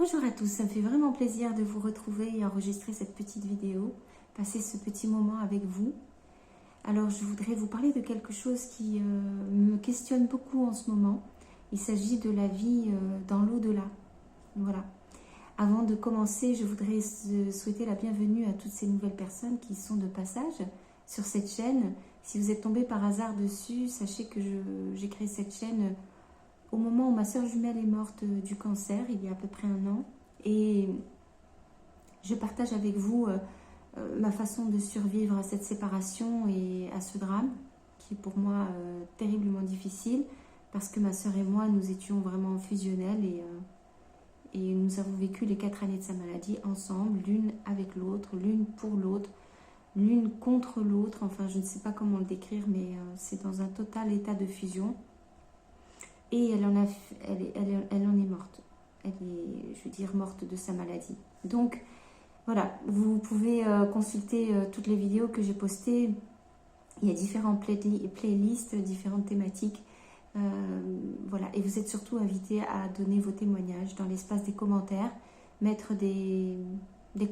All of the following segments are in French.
Bonjour à tous, ça me fait vraiment plaisir de vous retrouver et enregistrer cette petite vidéo, passer ce petit moment avec vous. Alors je voudrais vous parler de quelque chose qui me questionne beaucoup en ce moment. Il s'agit de la vie dans l'au-delà. Voilà. Avant de commencer, je voudrais souhaiter la bienvenue à toutes ces nouvelles personnes qui sont de passage sur cette chaîne. Si vous êtes tombé par hasard dessus, sachez que j'ai créé cette chaîne au moment où ma soeur jumelle est morte du cancer, il y a à peu près 1 an. Et je partage avec vous ma façon de survivre à cette séparation et à ce drame, qui est pour moi terriblement difficile, parce que ma soeur et moi, nous étions vraiment fusionnels et nous avons vécu les 4 années de sa maladie ensemble, l'une avec l'autre, l'une pour l'autre, l'une contre l'autre. Enfin, je ne sais pas comment le décrire, mais c'est dans un total état de fusion. Et elle en est morte. Elle est, je veux dire, morte de sa maladie. Donc, voilà, vous pouvez consulter toutes les vidéos que j'ai postées. Il y a différentes playlists, différentes thématiques. Voilà, et vous êtes surtout invités à donner vos témoignages dans l'espace des commentaires, mettre des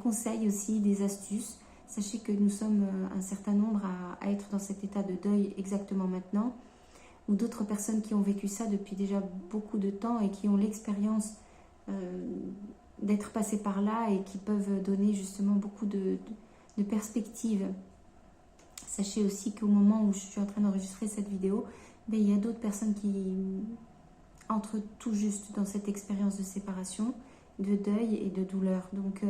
conseils aussi, des astuces. Sachez que nous sommes un certain nombre à être dans cet état de deuil exactement maintenant, ou d'autres personnes qui ont vécu ça depuis déjà beaucoup de temps et qui ont l'expérience d'être passées par là et qui peuvent donner justement beaucoup de perspectives. Sachez aussi qu'au moment où je suis en train d'enregistrer cette vidéo, il y a d'autres personnes qui entrent tout juste dans cette expérience de séparation, de deuil et de douleur. Donc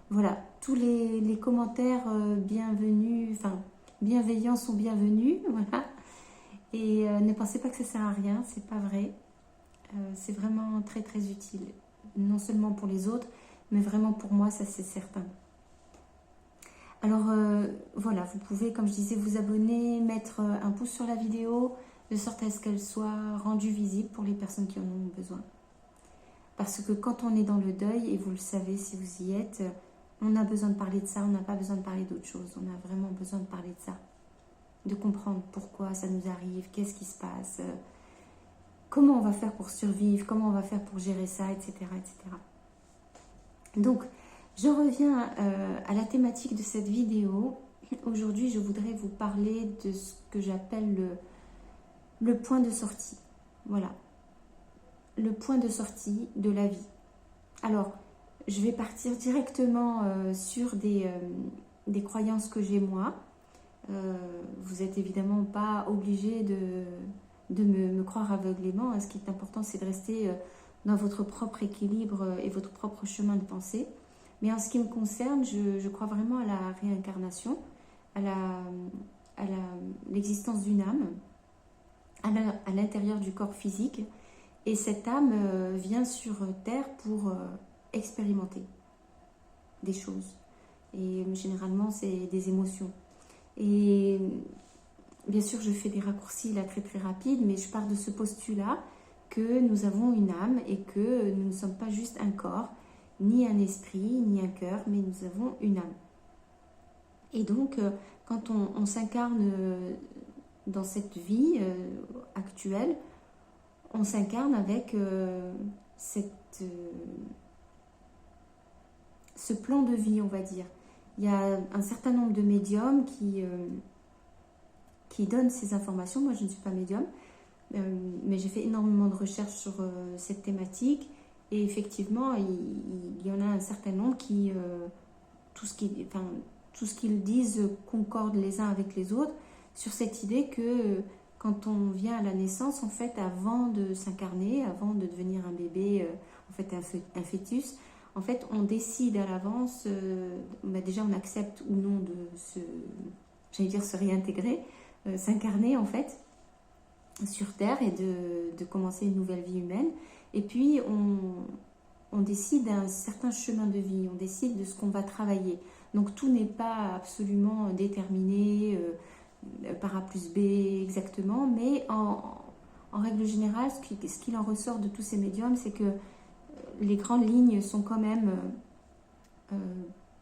voilà, tous les commentaires bienveillants sont bienvenus. Voilà. Et ne pensez pas que ça sert à rien, c'est pas vrai. C'est vraiment très très utile. Non seulement pour les autres, mais vraiment pour moi, ça c'est certain. Alors voilà, vous pouvez, comme je disais, vous abonner, mettre un pouce sur la vidéo, de sorte à ce qu'elle soit rendue visible pour les personnes qui en ont besoin. Parce que quand on est dans le deuil, et vous le savez si vous y êtes, on a besoin de parler de ça, on n'a pas besoin de parler d'autre chose. On a vraiment besoin de parler de ça. De comprendre pourquoi ça nous arrive, qu'est-ce qui se passe, comment on va faire pour survivre, comment on va faire pour gérer ça, etc. etc. Donc, je reviens à la thématique de cette vidéo. Aujourd'hui, je voudrais vous parler de ce que j'appelle le point de sortie. Voilà, le point de sortie de la vie. Alors, je vais partir directement sur des croyances que j'ai moi. Vous n'êtes évidemment pas obligé de me croire aveuglément. Ce qui est important, c'est de rester dans votre propre équilibre et votre propre chemin de pensée. Mais en ce qui me concerne, je crois vraiment à la réincarnation, à l'existence d'une âme, à l'intérieur du corps physique. Et cette âme vient sur Terre pour expérimenter des choses. Et généralement, c'est des émotions. Et bien sûr, je fais des raccourcis là très très rapides, mais je pars de ce postulat que nous avons une âme et que nous ne sommes pas juste un corps, ni un esprit, ni un cœur, mais nous avons une âme. Et donc, quand on s'incarne dans cette vie actuelle, on s'incarne avec ce plan de vie, on va dire. Il y a un certain nombre de médiums qui donnent ces informations. Moi, je ne suis pas médium, mais j'ai fait énormément de recherches sur cette thématique. Et effectivement, il y en a un certain nombre qui, tout ce qu'ils disent concorde les uns avec les autres sur cette idée que quand on vient à la naissance, en fait, avant de s'incarner, avant de devenir un bébé, en fait, un fœtus, en fait, on décide à l'avance, déjà on accepte ou non de se réintégrer, s'incarner en fait sur Terre et de commencer une nouvelle vie humaine. Et puis on décide d'un certain chemin de vie, on décide de ce qu'on va travailler. Donc tout n'est pas absolument déterminé par A plus B exactement, mais en règle générale, ce qu'il en ressort de tous ces médiums, c'est que les grandes lignes sont quand même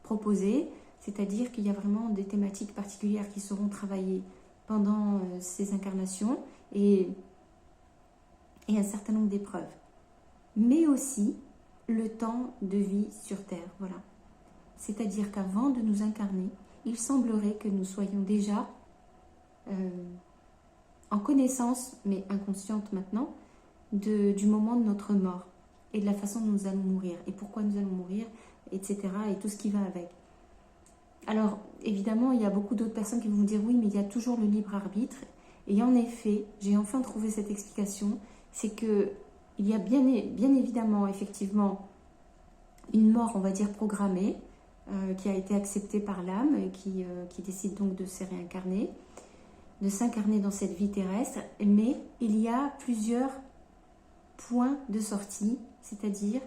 proposées, c'est-à-dire qu'il y a vraiment des thématiques particulières qui seront travaillées pendant ces incarnations et un certain nombre d'épreuves. Mais aussi, le temps de vie sur Terre. Voilà. C'est-à-dire qu'avant de nous incarner, il semblerait que nous soyons déjà en connaissance, mais inconsciente maintenant, du moment de notre mort et de la façon dont nous allons mourir et pourquoi nous allons mourir, etc. et tout ce qui va avec. Alors, évidemment, il y a beaucoup d'autres personnes qui vont vous dire oui, mais il y a toujours le libre arbitre. Et en effet, j'ai enfin trouvé cette explication, c'est que il y a bien évidemment, effectivement, une mort, on va dire, programmée, qui a été acceptée par l'âme et qui décide donc de se réincarner, de s'incarner dans cette vie terrestre. Mais il y a plusieurs points de sortie, c'est-à-dire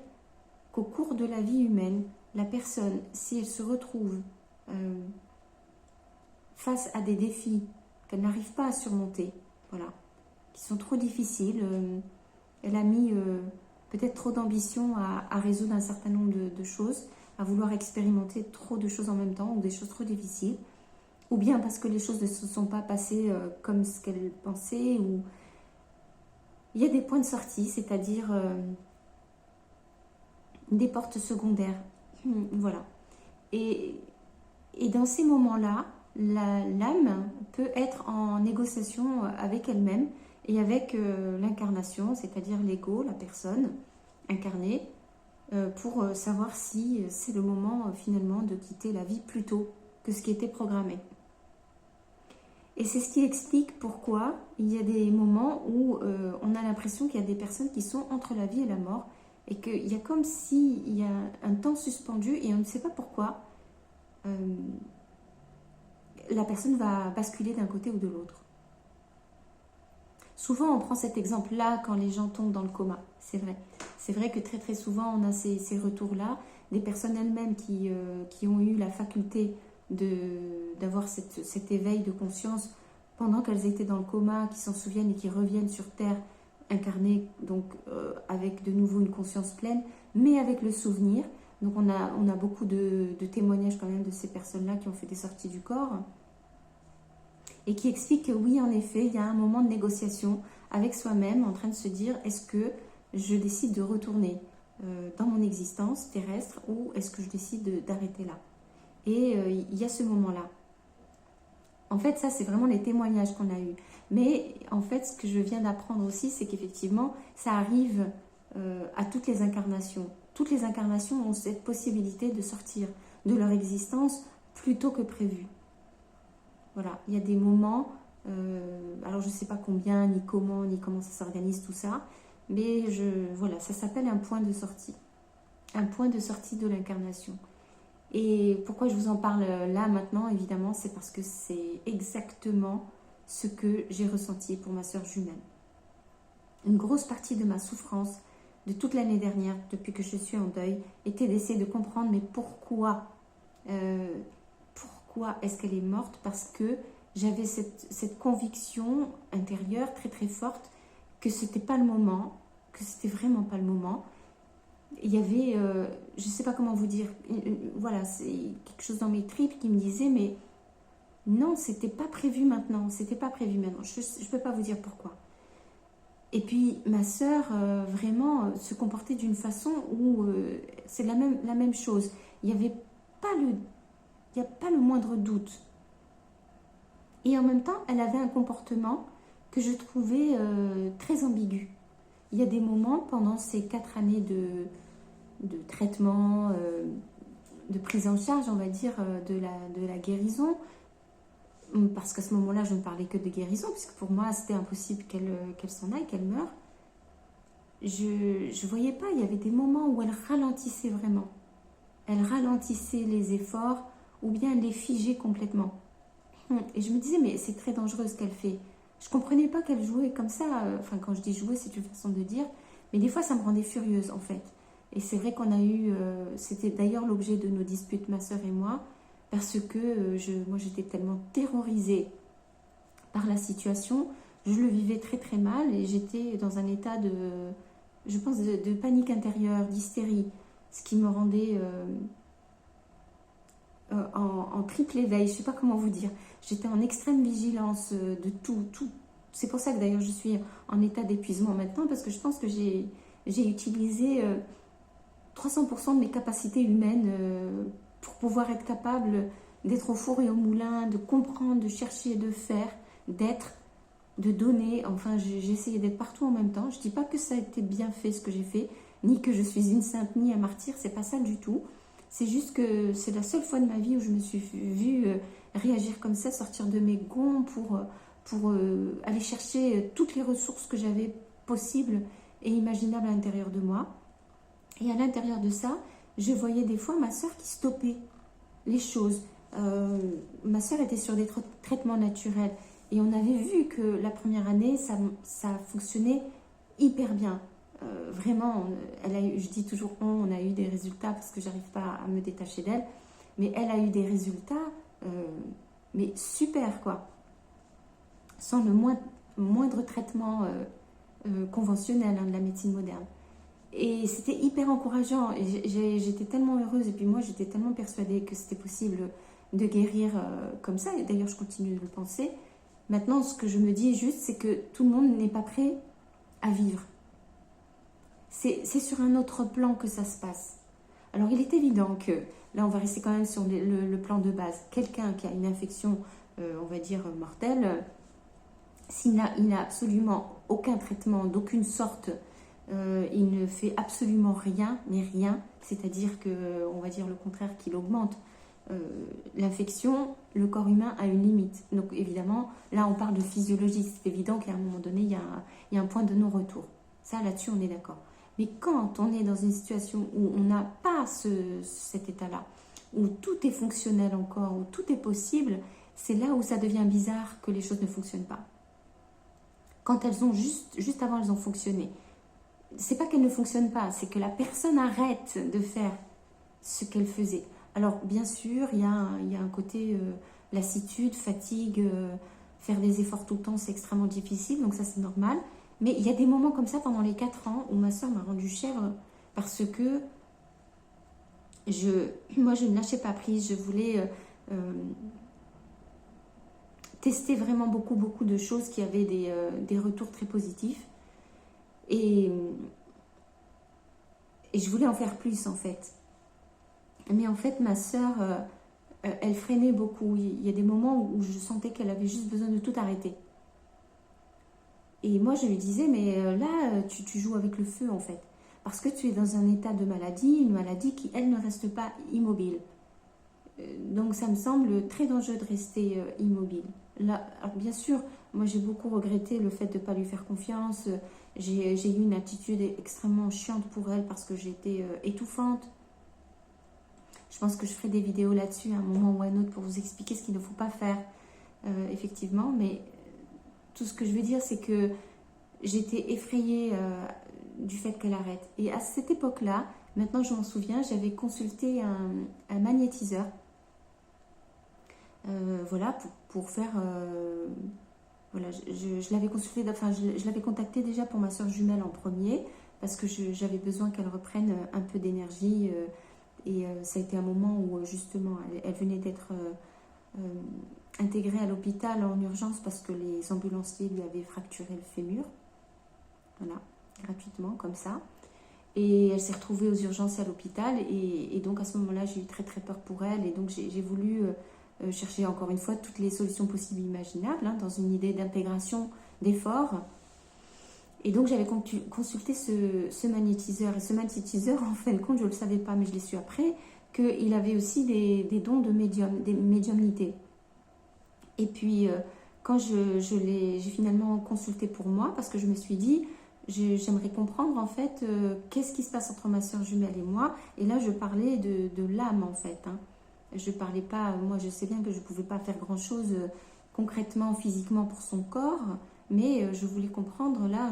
qu'au cours de la vie humaine, la personne, si elle se retrouve face à des défis qu'elle n'arrive pas à surmonter, voilà, qui sont trop difficiles, elle a mis peut-être trop d'ambition à résoudre un certain nombre de choses, à vouloir expérimenter trop de choses en même temps, ou des choses trop difficiles, ou bien parce que les choses ne se sont pas passées comme ce qu'elle pensait, ou il y a des points de sortie, c'est-à-dire des portes secondaires. Voilà. Et dans ces moments-là, l'âme peut être en négociation avec elle-même et avec l'incarnation, c'est-à-dire l'ego, la personne incarnée, pour savoir si c'est le moment finalement de quitter la vie plus tôt que ce qui était programmé. Et c'est ce qui explique pourquoi il y a des moments où on a l'impression qu'il y a des personnes qui sont entre la vie et la mort et qu'il y a comme s'il y a un temps suspendu et on ne sait pas pourquoi la personne va basculer d'un côté ou de l'autre. Souvent, on prend cet exemple-là quand les gens tombent dans le coma, c'est vrai. C'est vrai que très très souvent, on a ces retours-là, des personnes elles-mêmes qui ont eu la faculté d'avoir cet éveil de conscience pendant qu'elles étaient dans le coma, qui s'en souviennent et qui reviennent sur Terre incarnées, donc avec de nouveau une conscience pleine, mais avec le souvenir. Donc on a beaucoup de témoignages quand même de ces personnes-là qui ont fait des sorties du corps et qui expliquent que oui, en effet, il y a un moment de négociation avec soi-même en train de se dire est-ce que je décide de retourner dans mon existence terrestre ou est-ce que je décide d'arrêter là. Et il y a ce moment-là. En fait, ça, c'est vraiment les témoignages qu'on a eus. Mais en fait, ce que je viens d'apprendre aussi, c'est qu'effectivement, ça arrive à toutes les incarnations. Toutes les incarnations ont cette possibilité de sortir de leur existence plus tôt que prévu. Voilà, il y a des moments, alors je ne sais pas combien, ni comment ça s'organise tout ça, mais voilà, ça s'appelle un point de sortie. Un point de sortie de l'incarnation. Et pourquoi je vous en parle là maintenant, évidemment, c'est parce que c'est exactement ce que j'ai ressenti pour ma sœur jumelle. Une grosse partie de ma souffrance de toute l'année dernière, depuis que je suis en deuil, était d'essayer de comprendre mais pourquoi est-ce qu'elle est morte? Parce que j'avais cette conviction intérieure très très forte que c'était pas le moment, que c'était vraiment pas le moment. Il y avait, je ne sais pas comment vous dire, voilà, c'est quelque chose dans mes tripes qui me disait, mais non, c'était pas prévu maintenant, c'était pas prévu maintenant, je ne peux pas vous dire pourquoi. Et puis ma sœur vraiment se comportait d'une façon où c'est la même chose, il n'y avait pas le moindre doute. Et en même temps, elle avait un comportement que je trouvais très ambigu. Il y a des moments pendant ces 4 années de traitement, de prise en charge, on va dire, de la guérison, parce qu'à ce moment-là, je ne parlais que de guérison, puisque pour moi, c'était impossible qu'elle s'en aille, qu'elle meure. Je ne voyais pas, il y avait des moments où elle ralentissait vraiment. Elle ralentissait les efforts, ou bien elle les figeait complètement. Et je me disais, mais c'est très dangereux ce qu'elle fait. Je ne comprenais pas qu'elle jouait comme ça. Enfin, quand je dis jouer, c'est une façon de dire. Mais des fois, ça me rendait furieuse, en fait. Et c'est vrai qu'on a eu... c'était d'ailleurs l'objet de nos disputes, ma sœur et moi, parce que moi, j'étais tellement terrorisée par la situation. Je le vivais très, très mal et j'étais dans un état je pense, de panique intérieure, d'hystérie, ce qui me rendait en triple éveil. Je ne sais pas comment vous dire. J'étais en extrême vigilance de tout. C'est pour ça que d'ailleurs, je suis en état d'épuisement maintenant, parce que je pense que j'ai utilisé 300% de mes capacités humaines pour pouvoir être capable d'être au four et au moulin, de comprendre, de chercher, de faire, d'être, de donner. Enfin, j'ai essayé d'être partout en même temps. Je ne dis pas que ça a été bien fait ce que j'ai fait, ni que je suis une sainte, ni un martyr, c'est pas ça du tout. C'est juste que c'est la seule fois de ma vie où je me suis vue réagir comme ça, sortir de mes gonds pour aller chercher toutes les ressources que j'avais possibles et imaginables à l'intérieur de moi. Et à l'intérieur de ça, je voyais des fois ma soeur qui stoppait les choses. Ma soeur était sur des traitements naturels et on avait vu que la première année, ça fonctionnait hyper bien. Vraiment, je dis toujours on a eu des résultats parce que j'arrive pas à me détacher d'elle, mais elle a eu des résultats, mais super quoi, sans le moindre traitement conventionnel de la médecine moderne. Et c'était hyper encourageant. J'étais tellement heureuse. Et puis moi, j'étais tellement persuadée que c'était possible de guérir comme ça. Et d'ailleurs, je continue de le penser. Maintenant, ce que je me dis juste, c'est que tout le monde n'est pas prêt à vivre. C'est sur un autre plan que ça se passe. Alors, il est évident que, là, on va rester quand même sur le plan de base. Quelqu'un qui a une infection, on va dire, mortelle, il n'a absolument aucun traitement d'aucune sorte, il ne fait absolument rien, mais rien, c'est-à-dire que, on va dire le contraire, qu'il augmente l'infection, le corps humain a une limite. Donc évidemment, là on parle de physiologie, c'est évident qu'à un moment donné, il y a un point de non-retour. Ça, là-dessus, on est d'accord. Mais quand on est dans une situation où on n'a pas cet état-là, où tout est fonctionnel encore, où tout est possible, c'est là où ça devient bizarre que les choses ne fonctionnent pas. Quand elles ont juste avant, elles ont fonctionné. C'est pas qu'elles ne fonctionnent pas, c'est que la personne arrête de faire ce qu'elle faisait. Alors, bien sûr, il y a un côté lassitude, fatigue, faire des efforts tout le temps, c'est extrêmement difficile, donc ça, c'est normal. Mais il y a des moments comme ça pendant les 4 ans où ma soeur m'a rendue chèvre parce que moi, je ne lâchais pas prise, je voulais tester vraiment beaucoup de choses qui avaient des retours très positifs. Et je voulais en faire plus en fait. Mais en fait, ma sœur, elle freinait beaucoup. Il y a des moments où je sentais qu'elle avait juste besoin de tout arrêter. Et moi, je lui disais, mais là, tu joues avec le feu en fait. Parce que tu es dans un état de maladie, une maladie qui, elle, ne reste pas immobile. Donc, ça me semble très dangereux de rester immobile. Là, alors, bien sûr, moi, j'ai beaucoup regretté le fait de ne pas lui faire confiance. J'ai eu une attitude extrêmement chiante pour elle parce que j'étais étouffante. Je pense que je ferai des vidéos là-dessus à un moment ou à un autre pour vous expliquer ce qu'il ne faut pas faire, effectivement. Mais tout ce que je veux dire, c'est que j'étais effrayée du fait qu'elle arrête. Et à cette époque-là, maintenant je m'en souviens, j'avais consulté un magnétiseur. Voilà, pour faire... voilà, je l'avais consulté, enfin je l'avais contacté déjà pour ma soeur jumelle en premier, parce que j'avais besoin qu'elle reprenne un peu d'énergie. Et ça a été un moment où justement elle venait d'être intégrée à l'hôpital en urgence parce que les ambulanciers lui avaient fracturé le fémur. Voilà, gratuitement comme ça. Et elle s'est retrouvée aux urgences à l'hôpital. Et donc à ce moment-là, j'ai eu très peur pour elle. Et donc j'ai voulu chercher encore une fois toutes les solutions possibles et imaginables, hein, dans une idée d'intégration, d'effort. Et donc j'avais consulté ce magnétiseur. Et ce magnétiseur, en fin de compte, je ne le savais pas, mais je l'ai su après, qu'il avait aussi des dons de des médiumnités. Et puis quand j'ai finalement consulté pour moi, parce que je me suis dit, j'aimerais comprendre en fait qu'est-ce qui se passe entre ma soeur jumelle et moi. Et là je parlais de l'âme en fait, hein. Je parlais pas, moi je sais bien que je ne pouvais pas faire grand chose concrètement, physiquement pour son corps, mais je voulais comprendre. Là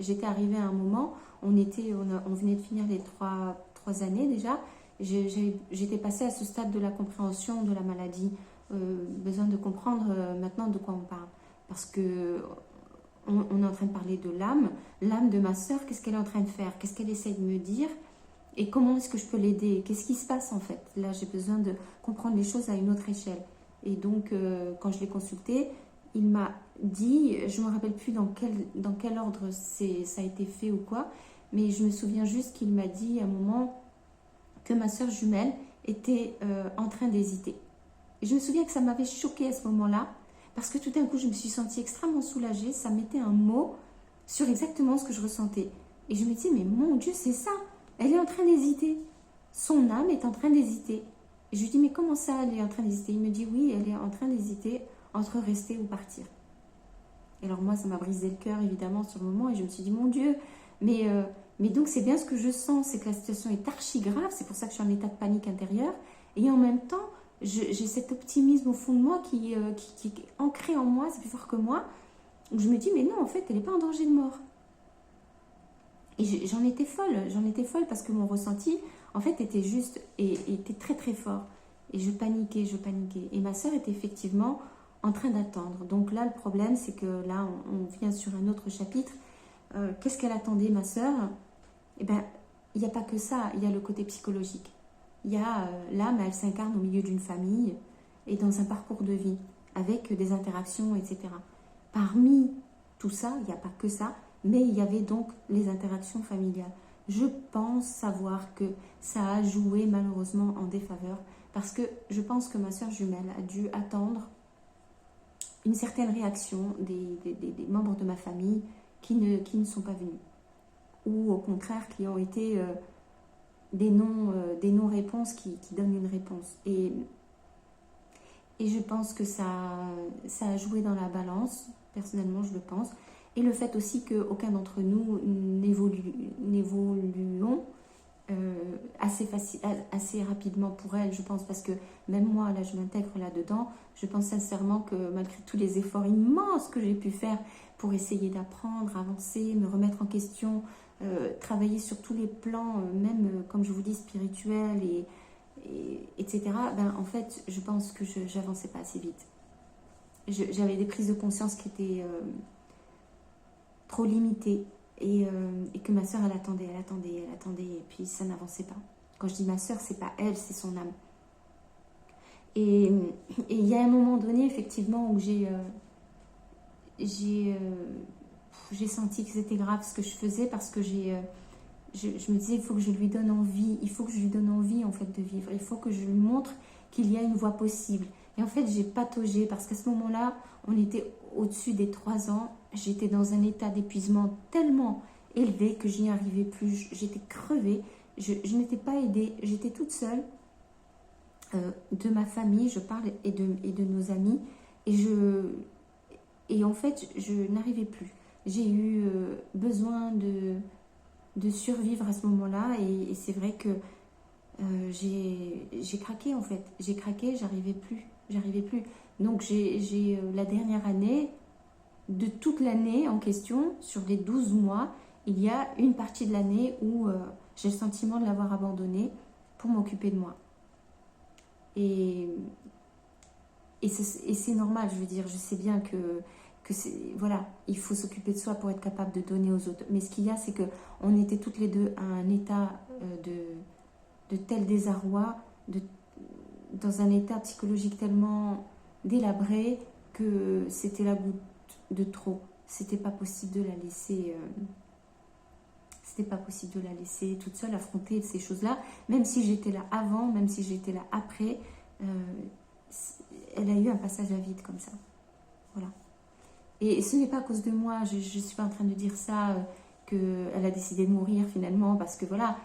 j'étais arrivée à un moment, on venait de finir les trois années déjà. J'étais passée à ce stade de la compréhension de la maladie, besoin de comprendre maintenant de quoi on parle, parce que on est en train de parler de l'âme de ma sœur. Qu'est-ce qu'elle est en train de faire, qu'est-ce qu'elle essaie de me dire et comment est-ce que je peux l'aider, qu'est-ce qui se passe en fait. Là j'ai besoin de comprendre les choses à une autre échelle. Et donc quand je l'ai consulté, il m'a dit, je ne me rappelle plus dans quel ordre ça a été fait ou quoi, mais je me souviens juste qu'il m'a dit à un moment, que ma soeur jumelle était en train d'hésiter. Et je me souviens que ça m'avait choquée à ce moment-là, parce que tout d'un coup, je me suis sentie extrêmement soulagée. Ça mettait un mot sur exactement ce que je ressentais. Et je me disais, mais mon Dieu, c'est ça. Elle est en train d'hésiter. Son âme est en train d'hésiter. Et je lui dis, mais comment ça, elle est en train d'hésiter? Il me dit, oui, elle est en train d'hésiter entre rester ou partir. Et alors moi, ça m'a brisé le cœur, évidemment, sur le moment. Et je me suis dit, mon Dieu, mais donc c'est bien ce que je sens, c'est que la situation est archi grave. C'est pour ça que je suis en état de panique intérieure. Et en même temps, j'ai cet optimisme au fond de moi qui est ancré en moi, c'est plus fort que moi. Où je me dis, mais non, en fait, elle n'est pas en danger de mort. Et j'en étais folle parce que mon ressenti, en fait, était juste, et était très très fort. Et je paniquais. Et ma soeur était effectivement en train d'attendre. Donc là, le problème, c'est que là, on vient sur un autre chapitre. Qu'est-ce qu'elle attendait, ma soeur? Eh bien, il n'y a pas que ça, il y a le côté psychologique. Il y a l'âme, elle s'incarne au milieu d'une famille et dans un parcours de vie, avec des interactions, etc. Parmi tout ça, il n'y a pas que ça, mais il y avait donc les interactions familiales. Je pense savoir que ça a joué malheureusement en défaveur, parce que je pense que ma soeur jumelle a dû attendre une certaine réaction des membres de ma famille qui ne sont pas venus, ou au contraire qui ont été des non-réponses qui donnent une réponse. Et je pense que ça a joué dans la balance, personnellement je le pense, et le fait aussi qu'aucun d'entre nous n'évoluons assez rapidement pour elle, je pense, parce que même moi, là je m'intègre là-dedans, je pense sincèrement que malgré tous les efforts immenses que j'ai pu faire pour essayer d'apprendre, avancer, me remettre en question, travailler sur tous les plans, même comme je vous dis, spirituels, etc., ben, en fait, je pense que je n'avançais pas assez vite. J'avais des prises de conscience qui étaient trop limitées et que ma soeur, elle attendait, et puis ça n'avançait pas. Quand je dis ma soeur, c'est pas elle, c'est son âme. Et il y a un moment donné, effectivement, où j'ai senti que c'était grave ce que je faisais, parce que je me disais, il faut que je lui donne envie, en fait de vivre, il faut que je lui montre qu'il y a une voie possible. Et en fait, j'ai pataugé, parce qu'à ce moment-là, on était au-dessus des 3 ans, j'étais dans un état d'épuisement tellement élevé que je n'y arrivais plus, j'étais crevée, je n'étais pas aidée, j'étais toute seule, de ma famille, je parle, et de nos amis, et en fait, je n'arrivais plus. J'ai eu besoin de survivre à ce moment-là, et c'est vrai que j'ai craqué, en fait. J'ai craqué, j'arrivais plus. Donc j'ai la dernière année, de toute l'année en question, sur les 12 mois, il y a une partie de l'année où j'ai le sentiment de l'avoir abandonné pour m'occuper de moi. Et c'est normal, je veux dire, je sais bien que voilà, il faut s'occuper de soi pour être capable de donner aux autres. Mais ce qu'il y a, c'est qu'on était toutes les deux à un état de tel désarroi, dans un état psychologique tellement délabré que c'était la goutte de trop. C'était pas possible de la laisser... toute seule affronter ces choses-là, même si j'étais là avant, même si j'étais là après, elle a eu un passage à vide comme ça. Voilà. Et ce n'est pas à cause de moi, je ne suis pas en train de dire ça, qu'elle a décidé de mourir finalement, parce que voilà,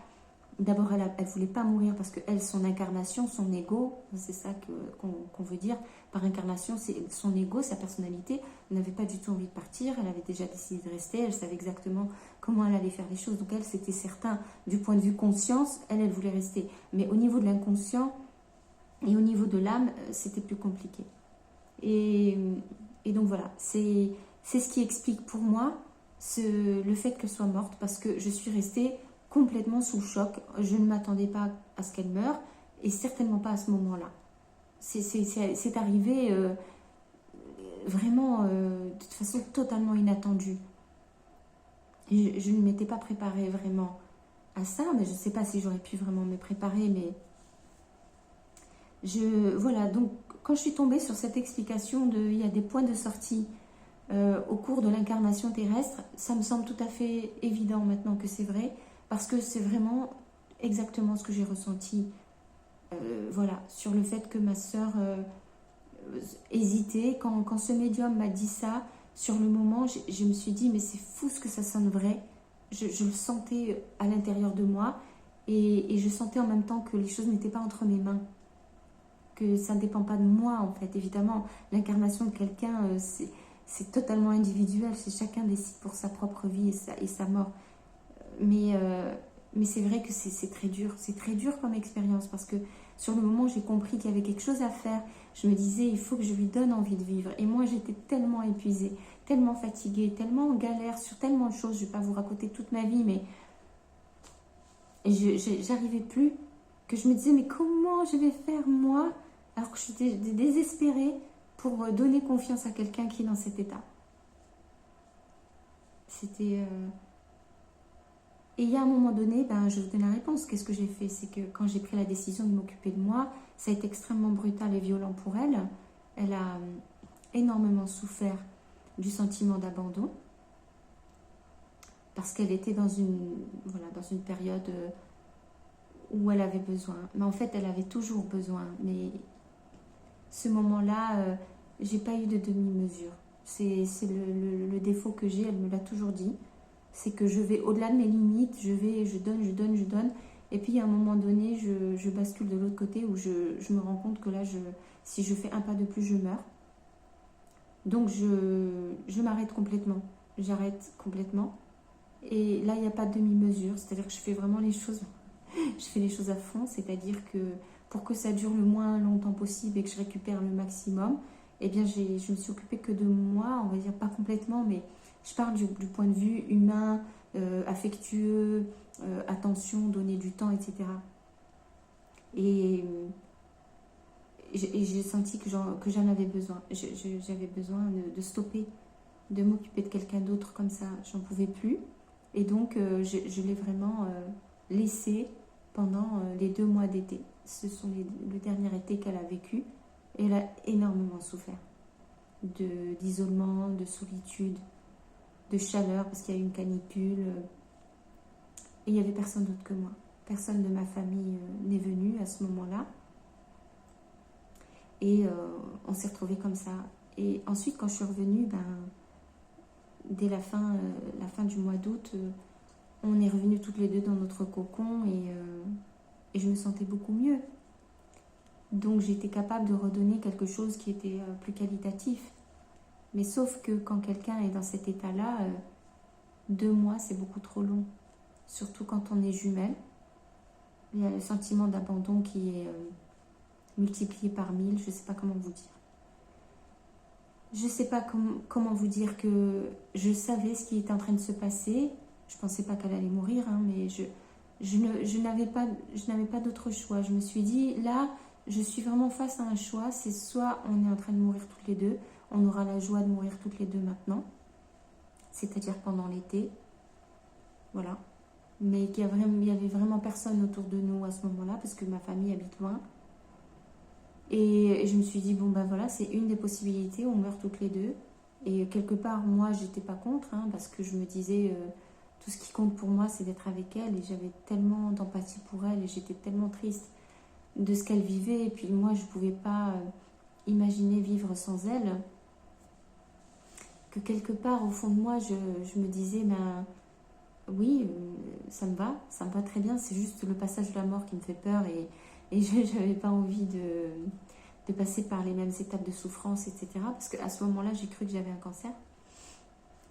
d'abord elle ne voulait pas mourir, parce qu'elle, son incarnation, son ego, c'est ça qu'on veut dire, par incarnation, c'est son ego, sa personnalité, elle n'avait pas du tout envie de partir, elle avait déjà décidé de rester, elle savait exactement comment elle allait faire les choses, donc elle, c'était certain, du point de vue conscience, elle voulait rester, mais au niveau de l'inconscient et au niveau de l'âme, c'était plus compliqué. Et donc voilà, c'est ce qui explique pour moi le fait qu'elle soit morte, parce que je suis restée complètement sous le choc. Je ne m'attendais pas à ce qu'elle meure, et certainement pas à ce moment-là. C'est arrivé vraiment de toute façon totalement inattendue. Je ne m'étais pas préparée vraiment à ça, mais je ne sais pas si j'aurais pu vraiment me préparer, mais voilà, donc quand je suis tombée sur cette explication il y a des points de sortie au cours de l'incarnation terrestre, ça me semble tout à fait évident maintenant que c'est vrai, parce que c'est vraiment, exactement ce que j'ai ressenti. Voilà, sur le fait que ma sœur hésitait. Quand ce médium m'a dit ça, sur le moment, je me suis dit, mais c'est fou ce que ça sonne vrai. Je le sentais à l'intérieur de moi et je sentais en même temps que les choses n'étaient pas entre mes mains. Que ça ne dépend pas de moi, en fait. Évidemment, l'incarnation de quelqu'un, c'est totalement individuel. C'est chacun décide pour sa propre vie et sa mort. Mais c'est vrai que c'est très dur. C'est très dur comme expérience parce que sur le moment, j'ai compris qu'il y avait quelque chose à faire. Je me disais, il faut que je lui donne envie de vivre. Et moi, j'étais tellement épuisée, tellement fatiguée, tellement en galère sur tellement de choses. Je ne vais pas vous raconter toute ma vie, mais j'arrivais plus. Que je me disais, mais comment je vais faire moi, alors que j'étais désespérée pour donner confiance à quelqu'un qui est dans cet état. C'était... Et il y a un moment donné, ben, je vous donne la réponse. Qu'est-ce que j'ai fait? C'est que quand j'ai pris la décision de m'occuper de moi, ça a été extrêmement brutal et violent pour elle. Elle a énormément souffert du sentiment d'abandon parce qu'elle était dans dans une période où elle avait besoin. Mais en fait, elle avait toujours besoin. Mais ce moment-là, j'ai pas eu de demi-mesure. C'est le défaut que j'ai, elle me l'a toujours dit. C'est que je vais au-delà de mes limites, je donne. Et puis à un moment donné, je bascule de l'autre côté où je me rends compte que là, si je fais un pas de plus, je meurs. Donc je m'arrête complètement. J'arrête complètement. Et là, il n'y a pas de demi-mesure. C'est-à-dire que je fais vraiment les choses, je fais les choses à fond. C'est-à-dire que pour que ça dure le moins longtemps possible et que je récupère le maximum, eh bien, je me suis occupée que de moi, on va dire pas complètement, mais je parle du point de vue humain, affectueux, attention, donner du temps, etc. Et j'ai senti que j'en avais besoin. J'avais besoin de stopper, de m'occuper de quelqu'un d'autre comme ça. J'en pouvais plus. Et donc, je l'ai vraiment laissé pendant les 2 mois d'été. Ce sont le dernier été qu'elle a vécu. Et elle a énormément souffert d'isolement, de solitude, de chaleur, parce qu'il y a eu une canicule. Et il n'y avait personne d'autre que moi. Personne de ma famille n'est venu à ce moment-là. Et on s'est retrouvés comme ça. Et ensuite, quand je suis revenue, dès la fin du mois d'août, on est revenus toutes les deux dans notre cocon et je me sentais beaucoup mieux. Donc j'étais capable de redonner quelque chose qui était plus qualitatif. Mais sauf que quand quelqu'un est dans cet état-là, 2 mois, c'est beaucoup trop long. Surtout quand on est jumelles. Il y a le sentiment d'abandon qui est multiplié par 1000. Je ne sais pas comment vous dire. Je ne sais pas comment vous dire que je savais ce qui était en train de se passer. Je ne pensais pas qu'elle allait mourir, hein, mais je n'avais pas d'autre choix. Je me suis dit, là, je suis vraiment face à un choix. C'est soit on est en train de mourir toutes les deux, on aura la joie de mourir toutes les deux maintenant, c'est-à-dire pendant l'été. Voilà. Mais il y avait vraiment personne autour de nous à ce moment-là, parce que ma famille habite loin. Et je me suis dit, bon ben voilà, c'est une des possibilités, on meurt toutes les deux. Et quelque part, moi, j'étais pas contre, hein, parce que je me disais, tout ce qui compte pour moi, c'est d'être avec elle. Et j'avais tellement d'empathie pour elle, et j'étais tellement triste de ce qu'elle vivait. Et puis moi, je pouvais pas imaginer vivre sans elle. Que quelque part, au fond de moi, je me disais, ben oui, ça me va très bien. C'est juste le passage de la mort qui me fait peur et je n'avais pas envie de passer par les mêmes étapes de souffrance, etc. Parce qu'à ce moment-là, j'ai cru que j'avais un cancer.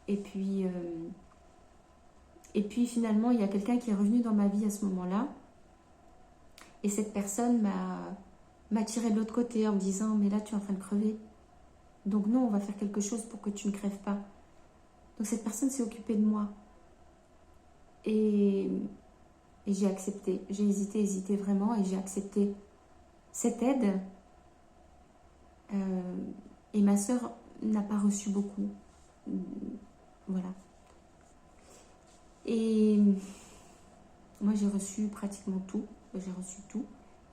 Et puis finalement, il y a quelqu'un qui est revenu dans ma vie à ce moment-là. Et cette personne m'a tirée de l'autre côté en me disant, mais là, tu es en train de crever. Donc non, on va faire quelque chose pour que tu ne crèves pas. Donc cette personne s'est occupée de moi. Et j'ai accepté. J'ai hésité vraiment et j'ai accepté cette aide. Et ma sœur n'a pas reçu beaucoup. Voilà. Et moi, j'ai reçu pratiquement tout. J'ai reçu tout.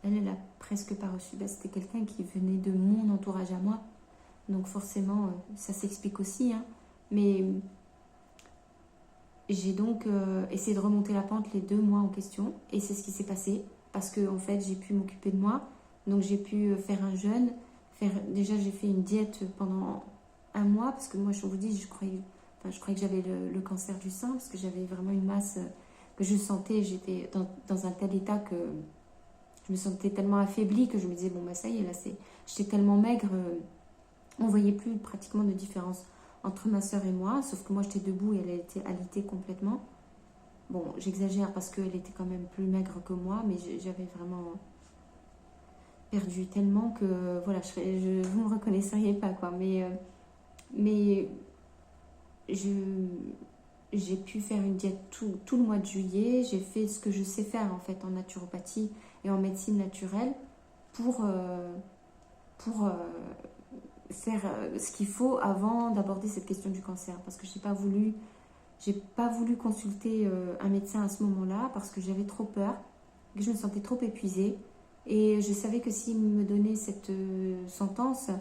Elle a presque pas reçu. C'était quelqu'un qui venait de mon entourage à moi. Donc forcément, ça s'explique aussi. Hein. Mais j'ai donc essayé de remonter la pente les 2 mois en question. Et c'est ce qui s'est passé. Parce que en fait, j'ai pu m'occuper de moi. Donc j'ai pu faire un jeûne. Déjà, j'ai fait une diète pendant 1 mois. Parce que moi, je vous dis, je croyais que j'avais le cancer du sein. Parce que j'avais vraiment une masse que je sentais. J'étais dans un tel état que je me sentais tellement affaiblie que je me disais, bon, bah ça y est, là, j'étais tellement maigre. On ne voyait plus pratiquement de différence entre ma soeur et moi. Sauf que moi, j'étais debout et elle était alitée complètement. Bon, j'exagère parce qu'elle était quand même plus maigre que moi, mais j'avais vraiment perdu tellement que, voilà, vous ne me reconnaisseriez pas, quoi. Mais j'ai pu faire une diète tout le mois de juillet. J'ai fait ce que je sais faire, en fait, en naturopathie et en médecine naturelle pour faire ce qu'il faut avant d'aborder cette question du cancer. Parce que j'ai pas voulu consulter un médecin à ce moment-là parce que j'avais trop peur, que je me sentais trop épuisée. Et je savais que s'il me donnait cette sentence,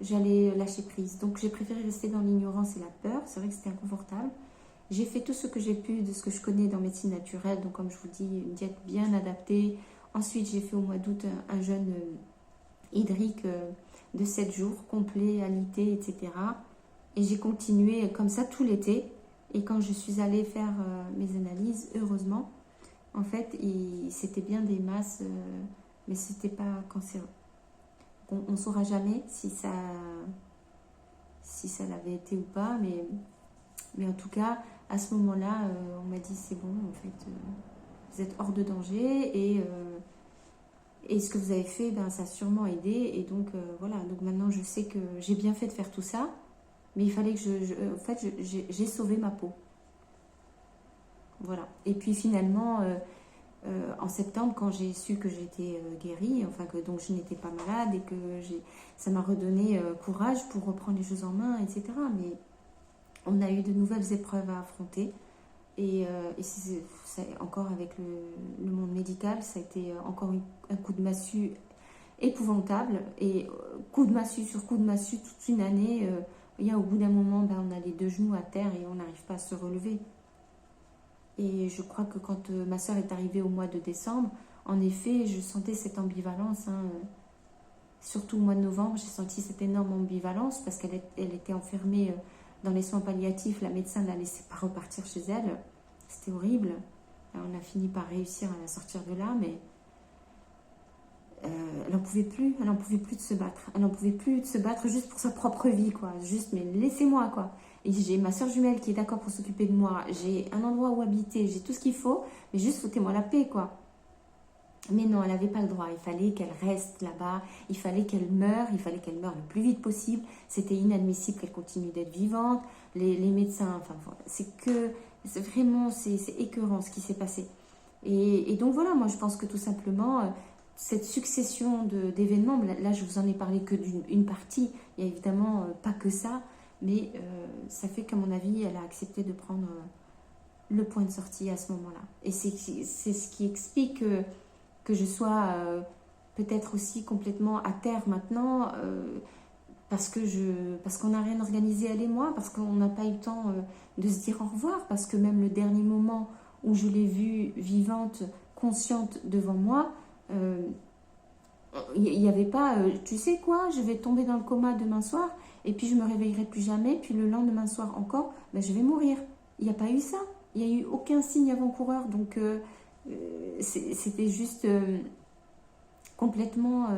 j'allais lâcher prise. Donc j'ai préféré rester dans l'ignorance et la peur. C'est vrai que c'était inconfortable. J'ai fait tout ce que j'ai pu de ce que je connais dans médecine naturelle. Donc comme je vous dis, une diète bien adaptée. Ensuite, j'ai fait au mois d'août un jeûne hydrique de 7 jours, complet, alité, etc. Et j'ai continué comme ça tout l'été. Et quand je suis allée faire mes analyses, heureusement, en fait, c'était bien des masses, mais c'était pas cancéreux. On ne saura jamais si ça l'avait été ou pas, mais en tout cas, à ce moment-là, on m'a dit c'est bon, en fait, vous êtes hors de danger et ce que vous avez fait, ben, ça a sûrement aidé. Et donc, voilà, donc maintenant je sais que j'ai bien fait de faire tout ça, mais il fallait que en fait, j'ai sauvé ma peau. Voilà. Et puis finalement, en septembre, quand j'ai su que j'étais guérie, enfin que donc je n'étais pas malade et que ça m'a redonné courage pour reprendre les choses en main, etc. Mais on a eu de nouvelles épreuves à affronter. Et encore avec le monde médical, ça a été encore un coup de massue épouvantable. Et coup de massue sur coup de massue toute une année. Au bout d'un moment, ben, on a les 2 genoux à terre et on n'arrive pas à se relever. Et je crois que quand ma soeur est arrivée au mois de décembre, en effet, je sentais cette ambivalence. Surtout au mois de novembre, j'ai senti cette énorme ambivalence parce qu'elle était enfermée dans les soins palliatifs. La médecin ne la laissait pas repartir chez elle. C'était horrible. On a fini par réussir à la sortir de là, mais elle n'en pouvait plus. Elle n'en pouvait plus de se battre. Elle n'en pouvait plus de se battre juste pour sa propre vie, quoi. Juste, mais laissez-moi, quoi. Et j'ai ma soeur jumelle qui est d'accord pour s'occuper de moi. J'ai un endroit où habiter. J'ai tout ce qu'il faut. Mais juste, foutez-moi la paix, quoi. Mais non, elle n'avait pas le droit. Il fallait qu'elle reste là-bas. Il fallait qu'elle meure. Il fallait qu'elle meure le plus vite possible. C'était inadmissible qu'elle continue d'être vivante. Les médecins, enfin, c'est vraiment, c'est écœurant ce qui s'est passé. Et donc voilà, moi je pense que tout simplement, cette succession d'événements, là je vous en ai parlé que d'une partie. Il n'y a évidemment pas que ça. Mais ça fait qu'à mon avis, elle a accepté de prendre le point de sortie à ce moment-là. Et c'est ce qui explique que je sois peut-être aussi complètement à terre maintenant, parce qu'on n'a rien organisé elle et moi, parce qu'on n'a pas eu le temps de se dire au revoir, parce que même le dernier moment où je l'ai vue vivante, consciente devant moi, il n'y avait pas, tu sais quoi, je vais tomber dans le coma demain soir, et puis je me réveillerai plus jamais, puis le lendemain soir encore, ben, je vais mourir. Il n'y a pas eu ça. Il n'y a eu aucun signe avant-coureur, donc c'était juste complètement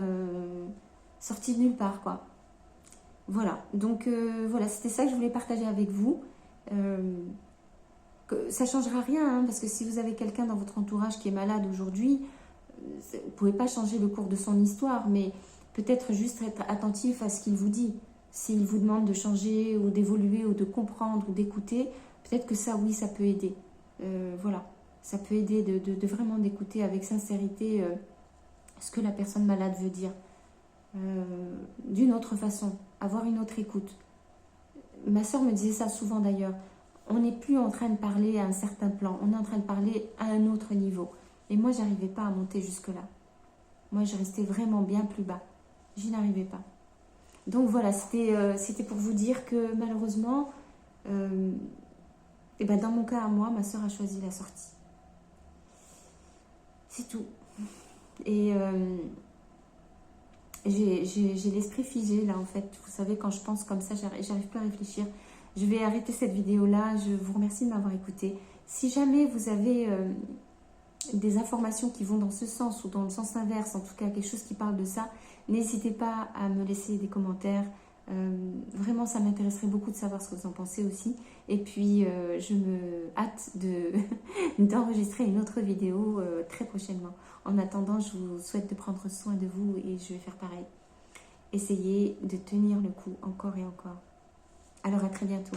sorti de nulle part, quoi. Voilà, donc voilà, c'était ça que je voulais partager avec vous. Ça ne changera rien, hein, parce que si vous avez quelqu'un dans votre entourage qui est malade aujourd'hui, vous ne pouvez pas changer le cours de son histoire, mais peut-être juste être attentif à ce qu'il vous dit. S'il vous demande de changer ou d'évoluer ou de comprendre ou d'écouter, peut-être que ça, oui, ça peut aider. Voilà, ça peut aider de vraiment d'écouter avec sincérité ce que la personne malade veut dire. D'une autre façon, avoir une autre écoute. Ma soeur me disait ça souvent d'ailleurs. On n'est plus en train de parler à un certain plan, on est en train de parler à un autre niveau. Et moi, j'arrivais pas à monter jusque-là. Moi, je restais vraiment bien plus bas. J'y n'arrivais pas. Donc voilà, c'était pour vous dire que malheureusement, Et ben dans mon cas à moi, ma soeur a choisi la sortie. C'est tout. Et j'ai l'esprit figé là en fait. Vous savez, quand je pense comme ça, j'arrive pas à réfléchir. Je vais arrêter cette vidéo là. Je vous remercie de m'avoir écouté. Si jamais vous avez des informations qui vont dans ce sens ou dans le sens inverse, en tout cas quelque chose qui parle de ça, n'hésitez pas à me laisser des commentaires. Vraiment, ça m'intéresserait beaucoup de savoir ce que vous en pensez aussi. Et puis, je me hâte d'enregistrer une autre vidéo très prochainement. En attendant, je vous souhaite de prendre soin de vous et je vais faire pareil. Essayez de tenir le coup encore et encore. Alors, à très bientôt.